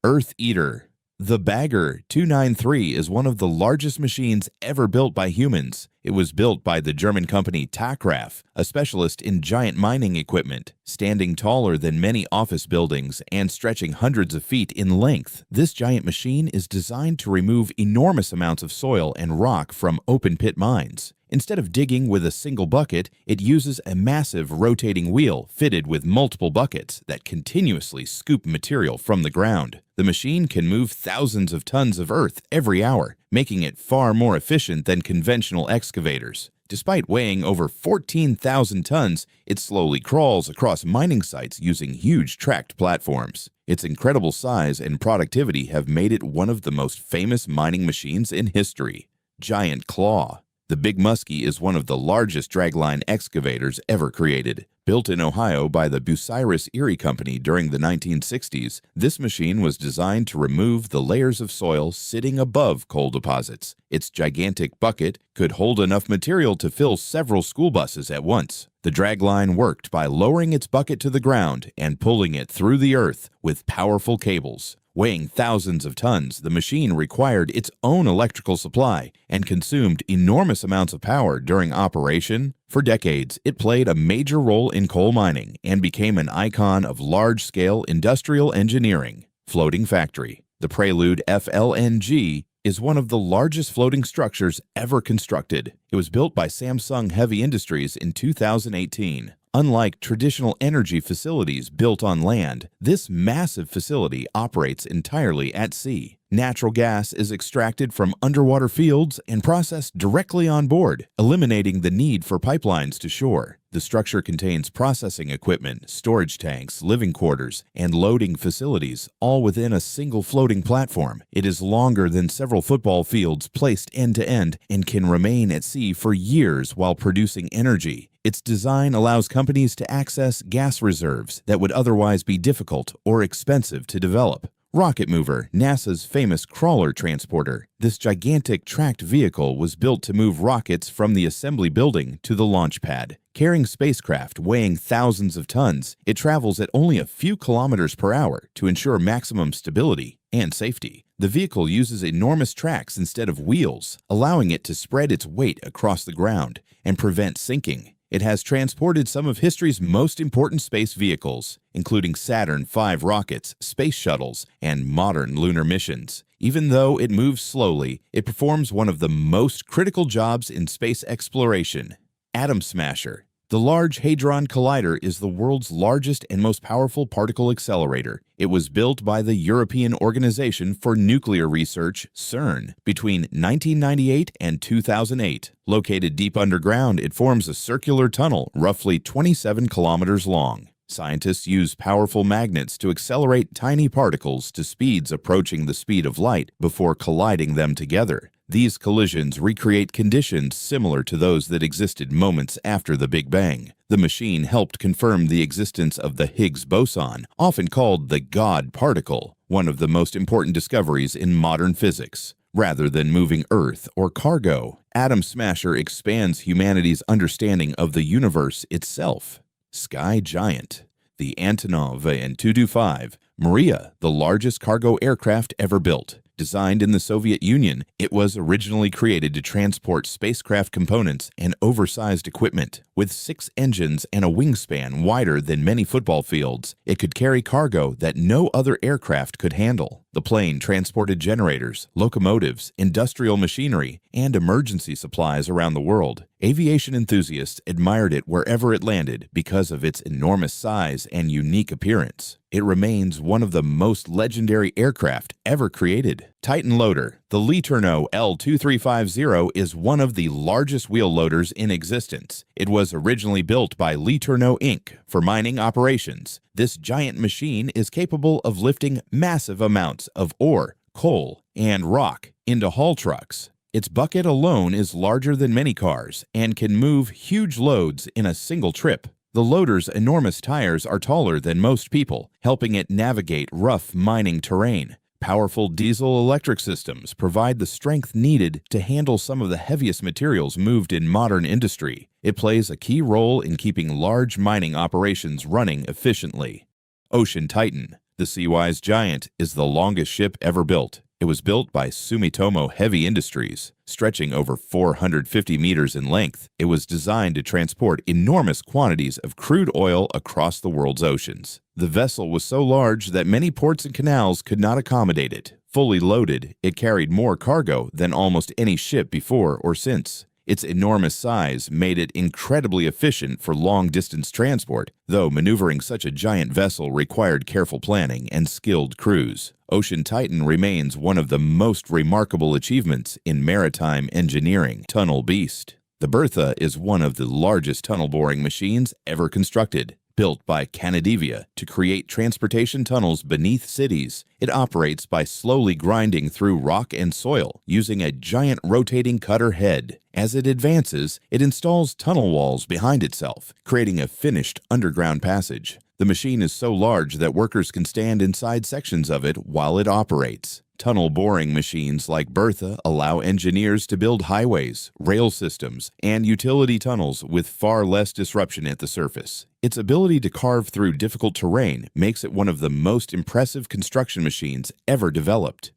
Earth Eater. The Bagger 293 is one of the largest machines ever built by humans. It was built by the German company Takraf, a specialist in giant mining equipment. Standing taller than many office buildings and stretching hundreds of feet in length, this giant machine is designed to remove enormous amounts of soil and rock from open-pit mines. Instead of digging with a single bucket, it uses a massive rotating wheel fitted with multiple buckets that continuously scoop material from the ground. The machine can move thousands of tons of earth every hour, making it far more efficient than conventional excavators. Despite weighing over 14,000 tons, it slowly crawls across mining sites using huge tracked platforms. Its incredible size and productivity have made it one of the most famous mining machines in history. Giant Claw. The Big Muskie is one of the largest dragline excavators ever created. Built in Ohio by the Bucyrus Erie Company during the 1960s, this machine was designed to remove the layers of soil sitting above coal deposits. Its gigantic bucket could hold enough material to fill several school buses at once. The dragline worked by lowering its bucket to the ground and pulling it through the earth with powerful cables. Weighing thousands of tons, the machine required its own electrical supply and consumed enormous amounts of power during operation. For decades, it played a major role in coal mining and became an icon of large-scale industrial engineering. Floating Factory. The Prelude FLNG is one of the largest floating structures ever constructed. It was built by Samsung Heavy Industries in 2018. Unlike traditional energy facilities built on land, this massive facility operates entirely at sea. Natural gas is extracted from underwater fields and processed directly on board, eliminating the need for pipelines to shore. The structure contains processing equipment, storage tanks, living quarters, and loading facilities, all within a single floating platform. It is longer than several football fields placed end to end and can remain at sea for years while producing energy. Its design allows companies to access gas reserves that would otherwise be difficult or expensive to develop. Rocket Mover, NASA's famous crawler transporter. This gigantic tracked vehicle was built to move rockets from the assembly building to the launch pad. Carrying spacecraft weighing thousands of tons, it travels at only a few kilometers per hour to ensure maximum stability and safety. The vehicle uses enormous tracks instead of wheels, allowing it to spread its weight across the ground and prevent sinking. It has transported some of history's most important space vehicles, including Saturn V rockets, space shuttles, and modern lunar missions. Even though it moves slowly, it performs one of the most critical jobs in space exploration. Atom Smasher. The Large Hadron Collider is the world's largest and most powerful particle accelerator. It was built by the European Organization for Nuclear Research, CERN, between 1998 and 2008. Located deep underground, it forms a circular tunnel roughly 27 kilometers long. Scientists use powerful magnets to accelerate tiny particles to speeds approaching the speed of light before colliding them together. These collisions recreate conditions similar to those that existed moments after the Big Bang. The machine helped confirm the existence of the Higgs boson, often called the God particle, one of the most important discoveries in modern physics. Rather than moving Earth or cargo, Atom Smasher expands humanity's understanding of the universe itself. Sky Giant. The Antonov An-225, Maria, the largest cargo aircraft ever built. Designed in the Soviet Union, it was originally created to transport spacecraft components and oversized equipment. With 6 engines and a wingspan wider than many football fields, it could carry cargo that no other aircraft could handle. The plane transported generators, locomotives, industrial machinery, and emergency supplies around the world. Aviation enthusiasts admired it wherever it landed because of its enormous size and unique appearance. It remains one of the most legendary aircraft ever created. Titan Loader. The Letourneau L2350 is one of the largest wheel loaders in existence. It was originally built by Letourneau Inc. for mining operations. This giant machine is capable of lifting massive amounts of ore, coal, and rock into haul trucks. Its bucket alone is larger than many cars and can move huge loads in a single trip. The loader's enormous tires are taller than most people, helping it navigate rough mining terrain. Powerful diesel-electric systems provide the strength needed to handle some of the heaviest materials moved in modern industry. It plays a key role in keeping large mining operations running efficiently. Ocean Titan. The Seawise Giant is the longest ship ever built. It was built by Sumitomo Heavy Industries. Stretching over 450 meters in length, it was designed to transport enormous quantities of crude oil across the world's oceans. The vessel was so large that many ports and canals could not accommodate it. Fully loaded, it carried more cargo than almost any ship before or since. Its enormous size made it incredibly efficient for long-distance transport, though maneuvering such a giant vessel required careful planning and skilled crews. Ocean Titan remains one of the most remarkable achievements in maritime engineering. Tunnel Beast. The Bertha is one of the largest tunnel boring machines ever constructed. Built by Canadivia to create transportation tunnels beneath cities, it operates by slowly grinding through rock and soil using a giant rotating cutter head. As it advances, it installs tunnel walls behind itself, creating a finished underground passage. The machine is so large that workers can stand inside sections of it while it operates. Tunnel boring machines like Bertha allow engineers to build highways, rail systems, and utility tunnels with far less disruption at the surface. Its ability to carve through difficult terrain makes it one of the most impressive construction machines ever developed.